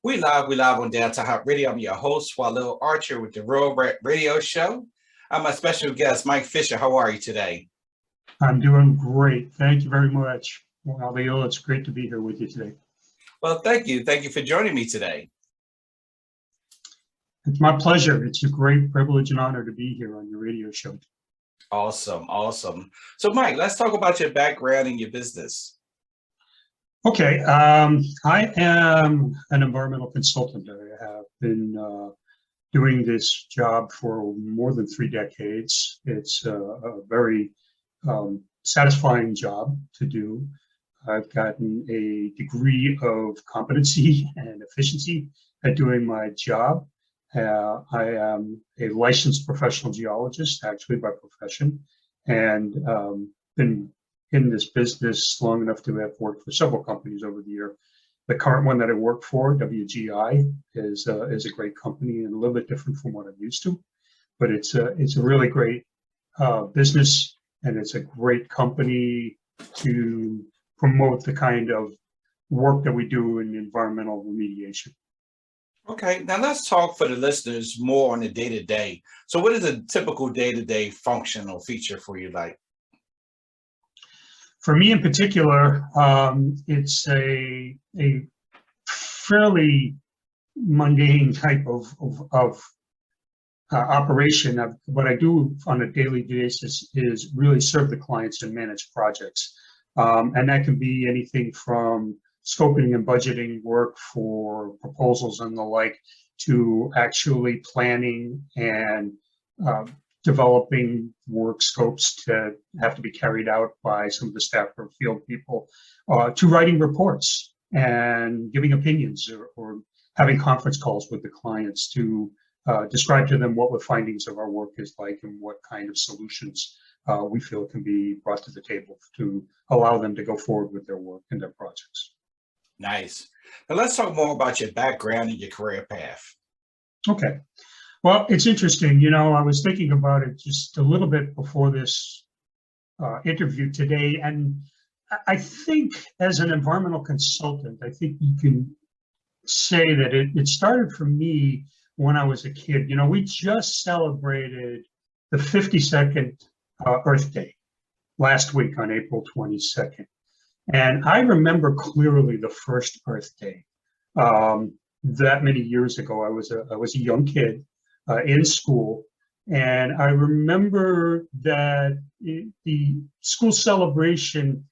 We live on Downtown HOTT Radio. I'm your host, Walil Archer with the Radio Show. I'm my special guest, Mike Fisher. How are you today? I'm doing great. Thank you very much. Walil, it's great to be here with you today. Well, thank you. Thank you for joining me today. It's my pleasure. It's a great privilege and honor to be here on your radio show. Awesome, awesome. So, Mike, let's talk about your background and your business. Okay, I am an environmental consultant. I have been doing this job for more than 3 decades. It's a very satisfying job to do. I've gotten a degree of competency and efficiency at doing my job. I am a licensed professional geologist, actually by profession, and been in this business long enough to have worked for several companies over the year. The current one that I work for, WGI, is a great company and a little bit different from what I'm used to, but it's a really great business, and it's a great company to promote the kind of work that we do in environmental remediation. Okay, now let's talk for the listeners more on the day-to-day. So what is a typical day-to-day function or feature for you like? For me in particular, it's a fairly mundane type of operation. What I do on a daily basis is really serve the clients and manage projects. And that can be anything from scoping and budgeting work for proposals and the like, to actually planning and developing work scopes to have to be carried out by some of the staff or field people, to writing reports and giving opinions or having conference calls with the clients to describe to them what the findings of our work is like and what kind of solutions we feel can be brought to the table to allow them to go forward with their work and their projects. Nice. Now let's talk more about your background and your career path. Okay. Well, it's interesting. You know, I was thinking about it just a little bit before this interview today. And I think as an environmental consultant, I think you can say that it started for me when I was a kid. You know, we just celebrated the 52nd Earth Day last week on April 22nd. And I remember clearly the first Earth Day. That many years ago, I was a young kid in school, and I remember that the school celebration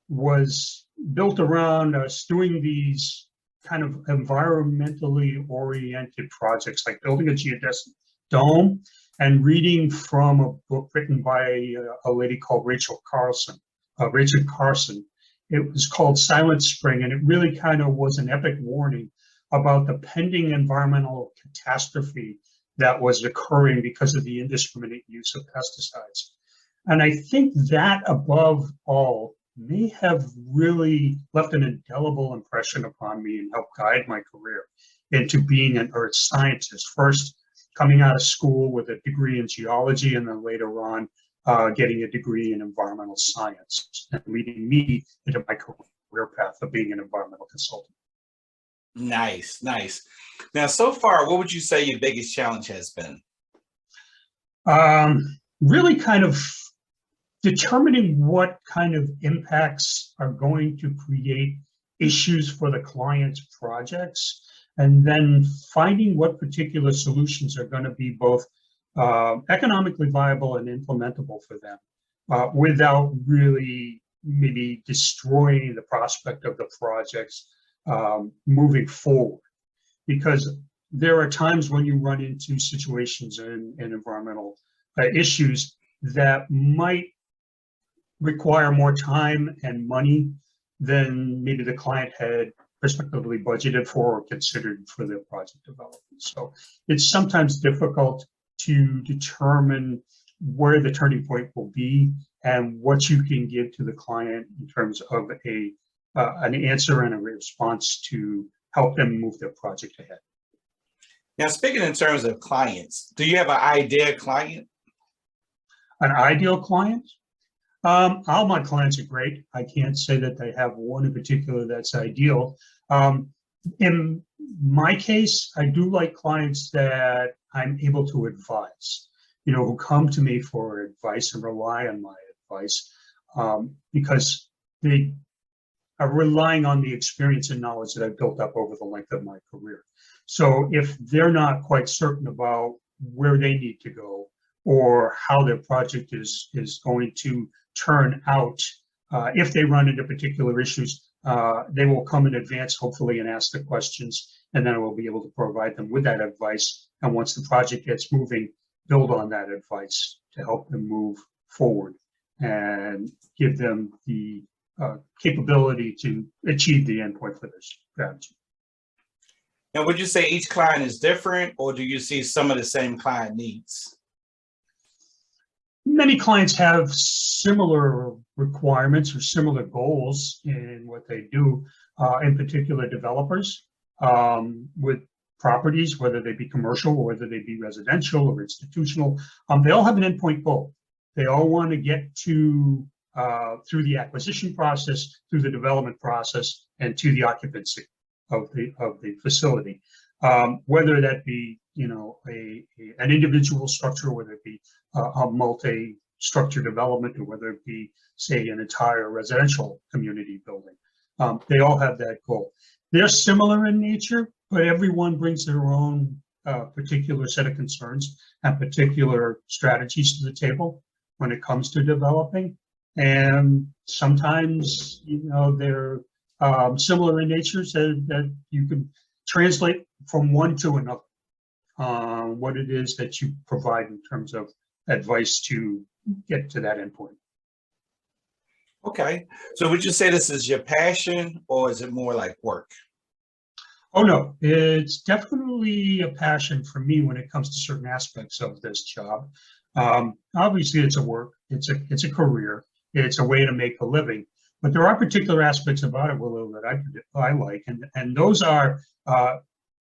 was built around us doing these kind of environmentally oriented projects, like building a geodesic dome and reading from a book written by a lady called Rachel Carson. It was called Silent Spring, and it really kind of was an epic warning about the pending environmental catastrophe that was occurring because of the indiscriminate use of pesticides. And I think that, above all, may have really left an indelible impression upon me and helped guide my career into being an earth scientist. First, coming out of school with a degree in geology, and then later on getting a degree in environmental science, and leading me into my career path of being an environmental consultant. Nice, nice. Now, so far, what would you say your biggest challenge has been? Really kind of determining what kind of impacts are going to create issues for the client's projects, and then finding what particular solutions are going to be both economically viable and implementable for them without really maybe destroying the prospect of the projects moving forward. Because there are times when you run into situations in environmental issues that might require more time and money than maybe the client had prospectively budgeted for or considered for their project development. So it's sometimes difficult to determine where the turning point will be and what you can give to the client in terms of an answer and a response to help them move their project ahead. Now, speaking in terms of clients, do you have an ideal client? An ideal client? All my clients are great. I can't say that they have one in particular that's ideal. In my case, I do like clients that I'm able to advise, who come to me for advice and rely on my advice, because they are relying on the experience and knowledge that I've built up over the length of my career. So if they're not quite certain about where they need to go or how their project is going to turn out, if they run into particular issues, they will come in advance, hopefully, and ask the questions, and then I will be able to provide them with that advice. And once the project gets moving, build on that advice to help them move forward and give them the capability to achieve the endpoint for their strategy. Now, would you say each client is different, or do you see some of the same client needs? Many clients have similar requirements or similar goals in what they do, in particular developers with properties, whether they be commercial or whether they be residential or institutional. They all have an endpoint goal. They all want to get to through the acquisition process, through the development process, and to the occupancy of the facility. Whether that be an individual structure, whether it be a multi-structure development, or whether it be, say, an entire residential community building. They all have that goal. They're similar in nature, but everyone brings their own particular set of concerns and particular strategies to the table when it comes to developing. And sometimes, they're similar in nature, so that you can translate from one to another what it is that you provide in terms of advice to get to that endpoint. Okay. So would you say this is your passion, or is it more like work? Oh, no, it's definitely a passion for me when it comes to certain aspects of this job. Obviously, it's a work, it's a career, it's a way to make a living. But there are particular aspects about it, Walil, that I like, and those are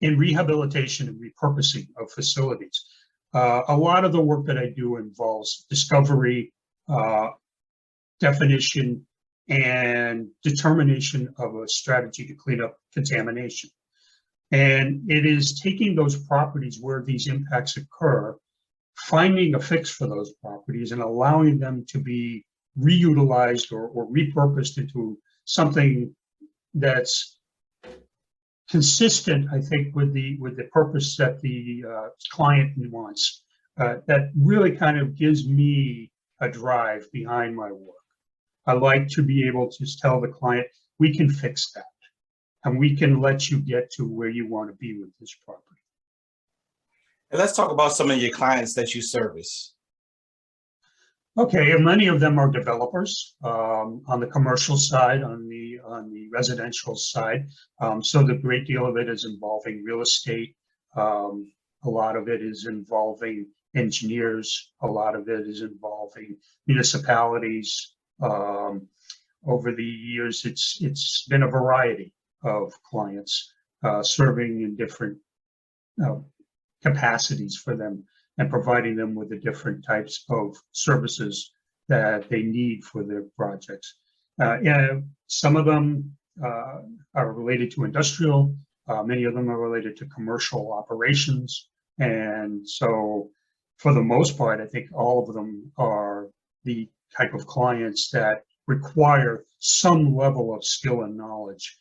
in rehabilitation and repurposing of facilities. A lot of the work that I do involves discovery, definition, and determination of a strategy to clean up contamination. And it is taking those properties where these impacts occur, finding a fix for those properties, and allowing them to be reutilized or repurposed into something that's consistent, I think, with the purpose that the client wants. That really kind of gives me a drive behind my work. I like to be able to tell the client, we can fix that, and we can let you get to where you want to be with this property. And let's talk about some of your clients that you service. Okay, and many of them are developers on the commercial side, on the residential side. So the great deal of it is involving real estate. A lot of it is involving engineers. A lot of it is involving municipalities. Over the years, it's been a variety of clients serving in different capacities for them, and providing them with the different types of services that they need for their projects. Some of them are related to industrial, many of them are related to commercial operations. And so for the most part, I think all of them are the type of clients that require some level of skill and knowledge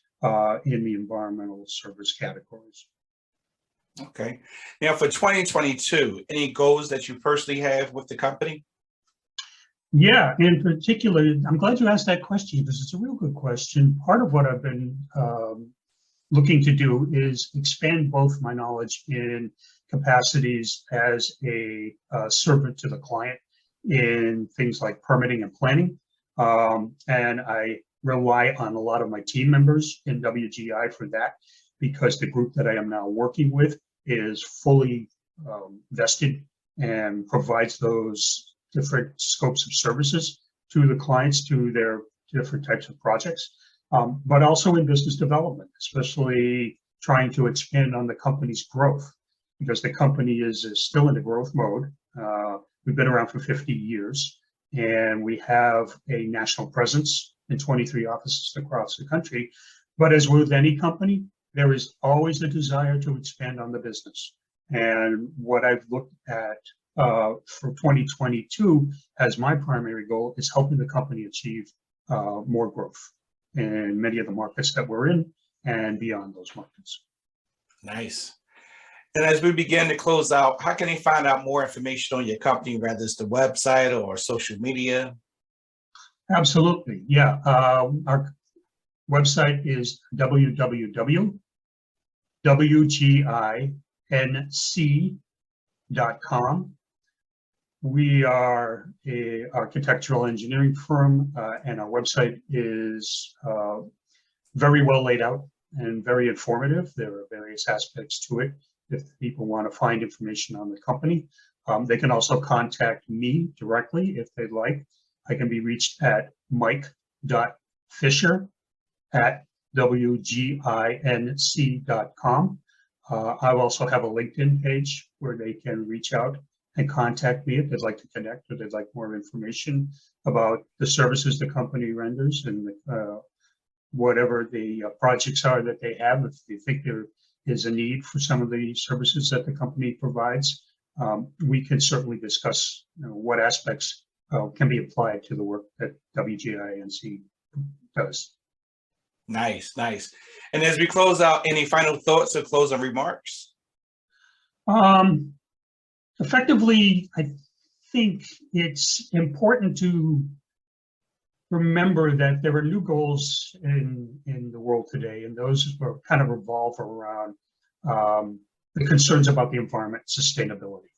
in the environmental service categories. Okay. Now, for 2022, any goals that you personally have with the company? Yeah, in particular, I'm glad you asked that question because it's a real good question. Part of what I've been looking to do is expand both my knowledge in capacities as a servant to the client in things like permitting and planning. And I rely on a lot of my team members in WGI for that, because the group that I am now working with is fully vested and provides those different scopes of services to the clients, to their different types of projects, but also in business development, especially trying to expand on the company's growth, because the company is still in the growth mode. We've been around for 50 years, and we have a national presence in 23 offices across the country. But as with any company, there is always a desire to expand on the business. And what I've looked at for 2022 as my primary goal is helping the company achieve more growth in many of the markets that we're in and beyond those markets. Nice. And as we begin to close out, how can they find out more information on your company, whether it's the website or social media? Absolutely. Yeah. Our website is www.wginc.com. We are an architectural engineering firm, and our website is very well laid out and very informative. There are various aspects to it. If people want to find information on the company, they can also contact me directly if they'd like. I can be reached at mike.fisher@wginc.com. I also have a LinkedIn page where they can reach out and contact me if they'd like to connect or they'd like more information about the services the company renders and whatever the projects are that they have. If they think there is a need for some of the services that the company provides, we can certainly discuss what aspects can be applied to the work that WGI does. Nice, nice. And as we close out, any final thoughts or closing remarks? Effectively, I think it's important to remember that there are new goals in the world today, and those kind of revolve around the concerns about the environment, sustainability.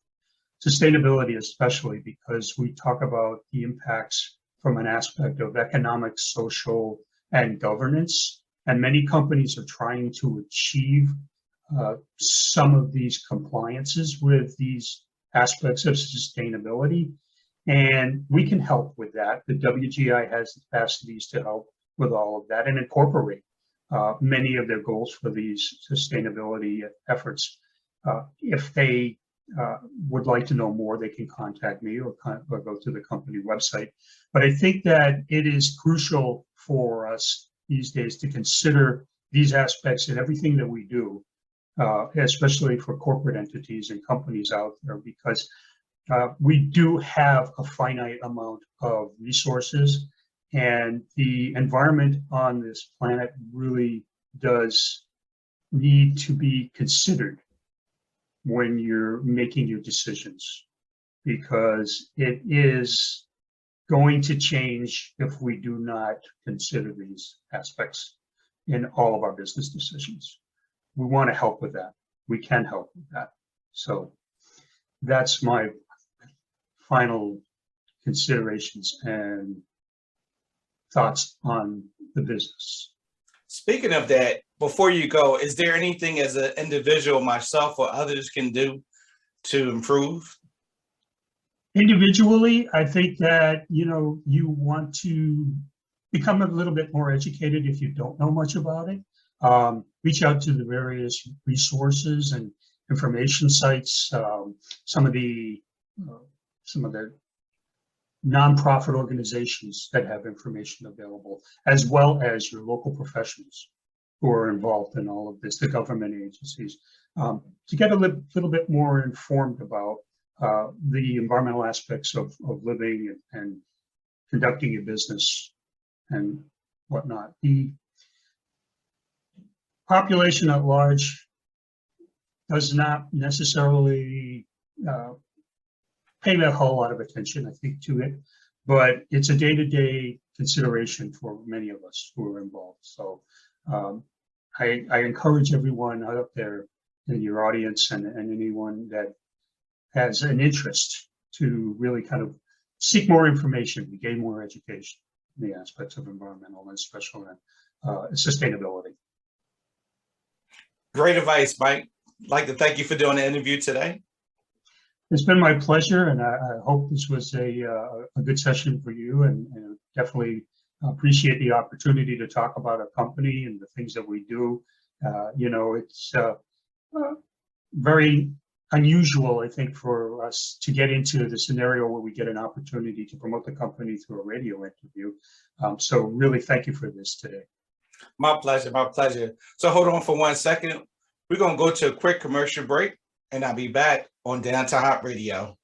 Sustainability, especially because we talk about the impacts from an aspect of economic, social, and governance. And many companies are trying to achieve some of these compliances with these aspects of sustainability. And we can help with that. The WGI has the capacities to help with all of that and incorporate many of their goals for these sustainability efforts. If they would like to know more, they can contact me or go to the company website. But I think that it is crucial for us these days to consider these aspects in everything that we do, especially for corporate entities and companies out there, because we do have a finite amount of resources, and the environment on this planet really does need to be considered when you're making your decisions, because it is going to change if we do not consider these aspects in all of our business decisions. We want to help with that. We can help with that. So that's my final considerations and thoughts on the business. Speaking of that, before you go, is there anything as an individual, myself or others can do to improve? Individually, I think that, you want to become a little bit more educated if you don't know much about it. Reach out to the various resources and information sites, some of the nonprofit organizations that have information available, as well as your local professionals who are involved in all of this, the government agencies, to get a little bit more informed about the environmental aspects of living and conducting your business and whatnot. The population at large does not necessarily pay a whole lot of attention, I think, to it, but it's a day-to-day consideration for many of us who are involved. So I encourage everyone out there in your audience and anyone that has an interest to really kind of seek more information, to gain more education in the aspects of environmental and especially sustainability. Great advice, Mike. I'd like to thank you for doing the interview today. It's been my pleasure, and I hope this was a good session for you, and definitely appreciate the opportunity to talk about our company and the things that we do. It's very unusual, I think, for us to get into the scenario where we get an opportunity to promote the company through a radio interview. So really thank you for this today. My pleasure, my pleasure. So hold on for 1 second. We're going to go to a quick commercial break, and I'll be back on Downtown HOTT Radio.